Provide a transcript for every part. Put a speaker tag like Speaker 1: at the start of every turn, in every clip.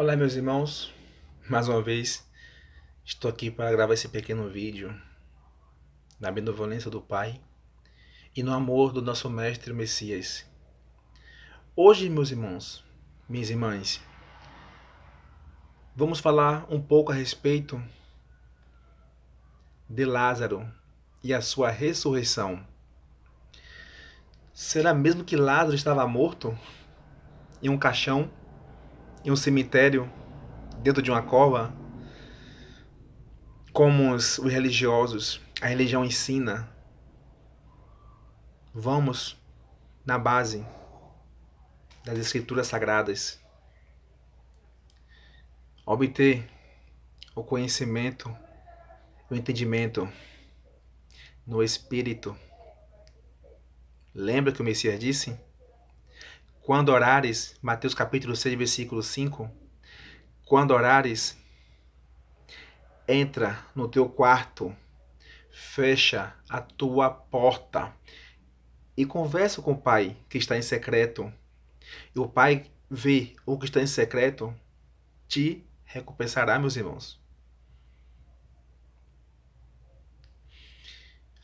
Speaker 1: Olá, meus irmãos. Mais uma vez, estou aqui para gravar esse pequeno vídeo na benevolência do Pai e no amor do nosso Mestre Messias. Hoje, meus irmãos, minhas irmãs, vamos falar um pouco a respeito de Lázaro e a sua ressurreição. Será mesmo que Lázaro estava morto em um caixão, em um cemitério, dentro de uma cova, como os religiosos, a religião ensina? Vamos na base das Escrituras Sagradas, obter o conhecimento, o entendimento no Espírito. Lembra que o Messias disse? Quando orares, Mateus capítulo 6, versículo 5, quando orares, entra no teu quarto, fecha a tua porta e conversa com o Pai que está em secreto. E o Pai vê o que está em secreto, te recompensará, meus irmãos.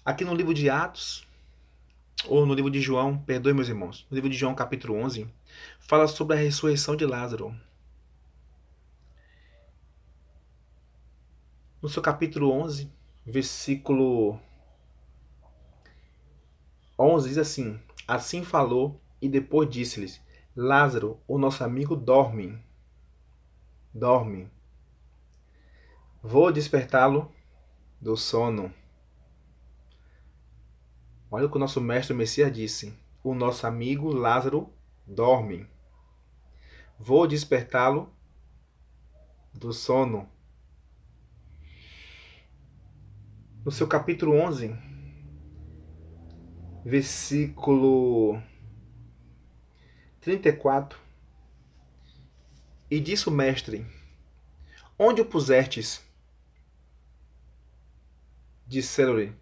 Speaker 1: Aqui no livro de Atos, ou no livro de João, perdoe meus irmãos, no livro de João capítulo 11, fala sobre a ressurreição de Lázaro. No seu capítulo 11, versículo 11, diz assim: Assim falou e depois disse-lhes: Lázaro, o nosso amigo, dorme. Dorme. Vou despertá-lo do sono. Olha o que o nosso mestre Messias disse: O nosso amigo Lázaro dorme. Vou despertá-lo do sono. No seu capítulo 11, versículo 34, e disse o mestre: Onde o pusestes? Disseram-lhe: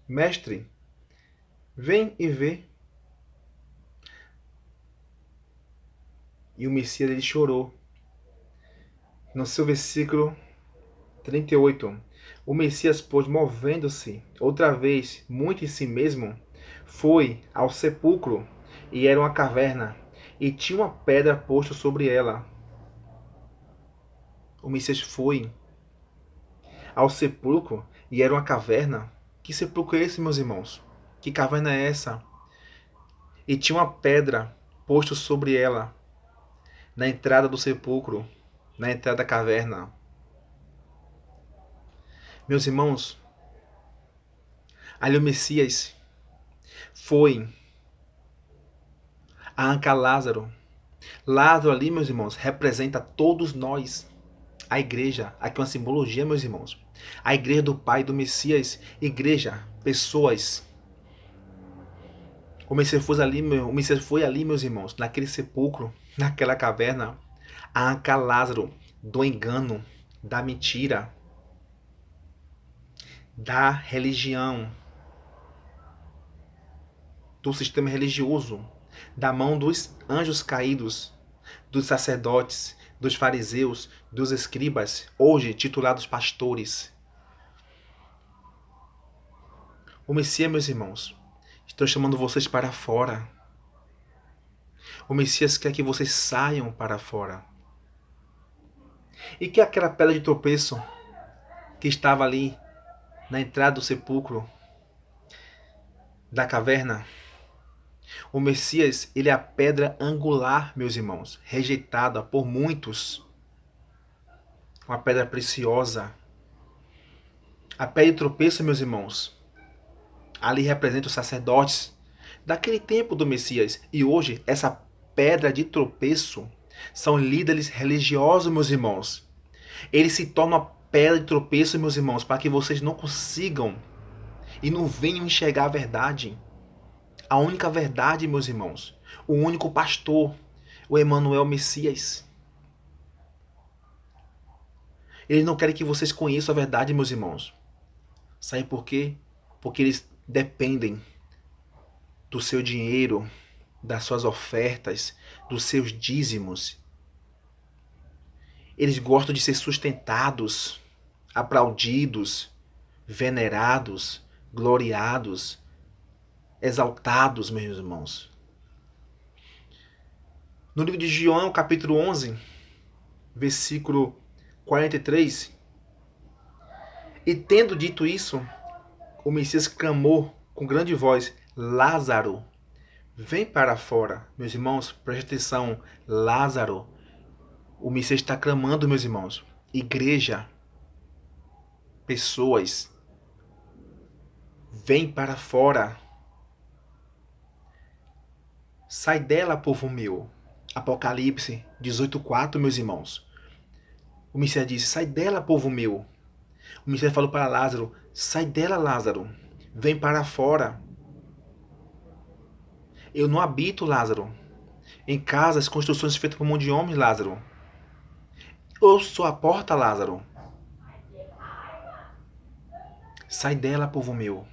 Speaker 1: Mestre, vem e vê. E o Messias ele chorou. No seu versículo 38, o Messias, pois, movendo-se outra vez muito em si mesmo, foi ao sepulcro, e era uma caverna, e tinha uma pedra posta sobre ela. O Messias foi ao sepulcro, e era uma caverna. Que sepulcro é esse, meus irmãos? Que caverna é essa? E tinha uma pedra posta sobre ela, na entrada do sepulcro, na entrada da caverna. Meus irmãos, ali o Messias foi arrancar Lázaro. Lázaro ali, meus irmãos, representa todos nós. A igreja, aqui é uma simbologia, meus irmãos. A igreja do Pai, do Messias, igreja, pessoas. O Messias foi ali, meus irmãos, naquele sepulcro, naquela caverna, arrancar Lázaro do engano, da mentira, da religião, do sistema religioso, da mão dos anjos caídos, dos sacerdotes, dos fariseus, dos escribas, hoje titulados pastores. O Messias, meus irmãos, estou chamando vocês para fora. O Messias quer que vocês saiam para fora. E que aquela pedra de tropeço que estava ali na entrada do sepulcro, da caverna, o Messias, ele é a pedra angular, meus irmãos, rejeitada por muitos. Uma pedra preciosa. A pedra de tropeço, meus irmãos, ali representa os sacerdotes daquele tempo do Messias. E hoje, essa pedra de tropeço são líderes religiosos, meus irmãos. Eles se tornam a pedra de tropeço, meus irmãos, para que vocês não consigam e não venham enxergar a verdade. A única verdade, meus irmãos. O único pastor, o Emanuel Messias. Eles não querem que vocês conheçam a verdade, meus irmãos. Sabe por quê? Porque eles dependem do seu dinheiro, das suas ofertas, dos seus dízimos. Eles gostam de ser sustentados, aplaudidos, venerados, gloriados, exaltados, meus irmãos. No livro de João, capítulo 11, versículo 43, e tendo dito isso, o Messias clamou com grande voz: Lázaro, vem para fora. Meus irmãos, preste atenção. Lázaro, o Messias está clamando, meus irmãos. Igreja, pessoas, vem para fora. Sai dela, povo meu. Apocalipse 18:4, meus irmãos. O Messias disse: sai dela, povo meu. O Messias falou para Lázaro: sai dela, Lázaro. Vem para fora. Eu não habito, Lázaro, em casas, construções feitas por mão de homens, Lázaro. Eu sou a porta, Lázaro. Sai dela, povo meu.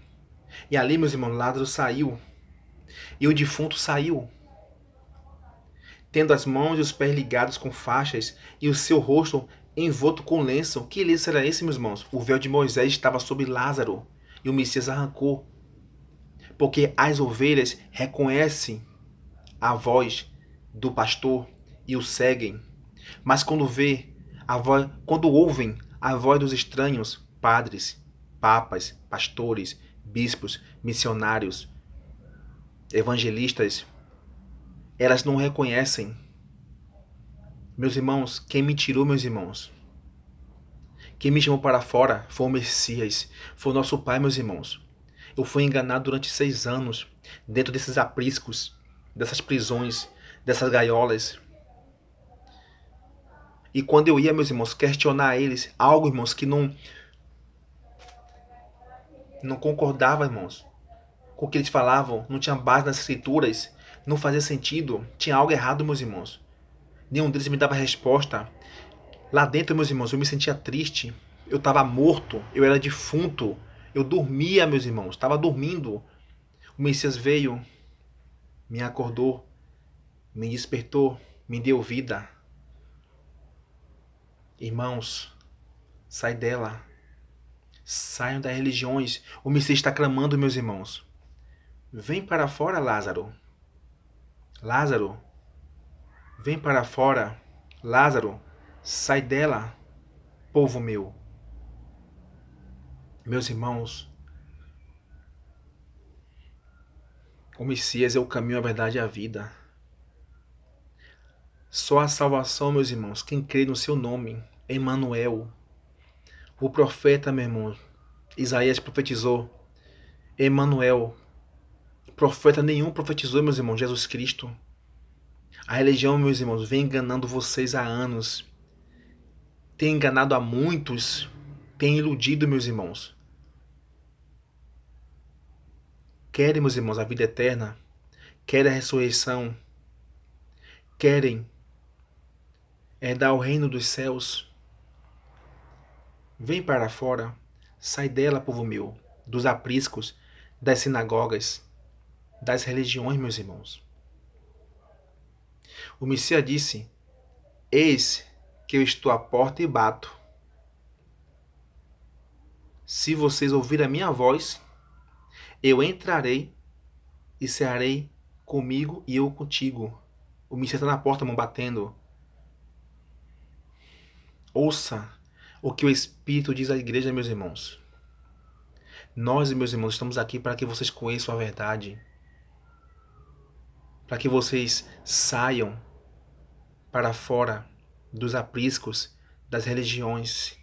Speaker 1: E ali, meus irmãos, Lázaro saiu. E o defunto saiu, tendo as mãos e os pés ligados com faixas e o seu rosto envolto com lenço. Que lenço era esse, meus irmãos? O véu de Moisés estava sobre Lázaro e o Messias arrancou. Porque as ovelhas reconhecem a voz do pastor e o seguem. Mas quando ouvem a voz dos estranhos, padres, papas, pastores, bispos, missionários, evangelistas, elas não reconhecem. Meus irmãos, quem me tirou, meus irmãos? Quem me chamou para fora foi o Messias, foi o nosso Pai, meus irmãos. Eu fui enganado durante 6 anos, dentro desses apriscos, dessas prisões, dessas gaiolas. E quando eu ia, meus irmãos, questionar eles, algo, irmãos, que não concordava, irmãos, com o que eles falavam, não tinha base nas escrituras, não fazia sentido, tinha algo errado, meus irmãos. Nenhum deles me dava resposta. Lá dentro, meus irmãos, eu me sentia triste. Eu estava morto, eu era defunto. Eu dormia, meus irmãos, estava dormindo. O Messias veio, me acordou, me despertou, me deu vida. Irmãos, sai dela. Saiam das religiões. O Messias está clamando, meus irmãos. Vem para fora, Lázaro. Lázaro, vem para fora. Lázaro, sai dela, povo meu. Meus irmãos, o Messias é o caminho, a verdade e a vida. Só a salvação, meus irmãos, quem crê no seu nome, Emanuel. O profeta, meu irmão, Isaías profetizou, Emanuel. Profeta nenhum profetizou, meus irmãos, Jesus Cristo. A religião, meus irmãos, vem enganando vocês há anos. Tem enganado a muitos, tem iludido, meus irmãos. Querem, meus irmãos, a vida eterna, querem a ressurreição, querem herdar o reino dos céus. Vem para fora, sai dela, povo meu, dos apriscos, das sinagogas, das religiões, meus irmãos. O Messias disse: eis que eu estou à porta e bato. Se vocês ouvirem a minha voz, eu entrarei e cearei comigo e eu contigo. O Messias está na porta, mão batendo. Ouça o que o Espírito diz à igreja, meus irmãos. Nós, meus irmãos, estamos aqui para que vocês conheçam a verdade. Para que vocês saiam para fora dos apriscos, das religiões.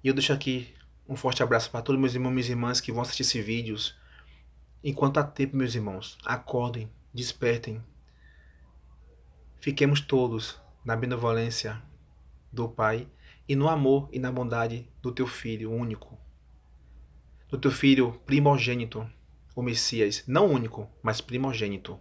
Speaker 1: E eu deixo aqui um forte abraço para todos meus irmãos e minhas irmãs que vão assistir esses vídeos. Enquanto há tempo, meus irmãos, acordem, despertem. Fiquemos todos na benevolência do Pai e no amor e na bondade do teu Filho único. Do teu Filho primogênito, o Messias, não único, mas primogênito.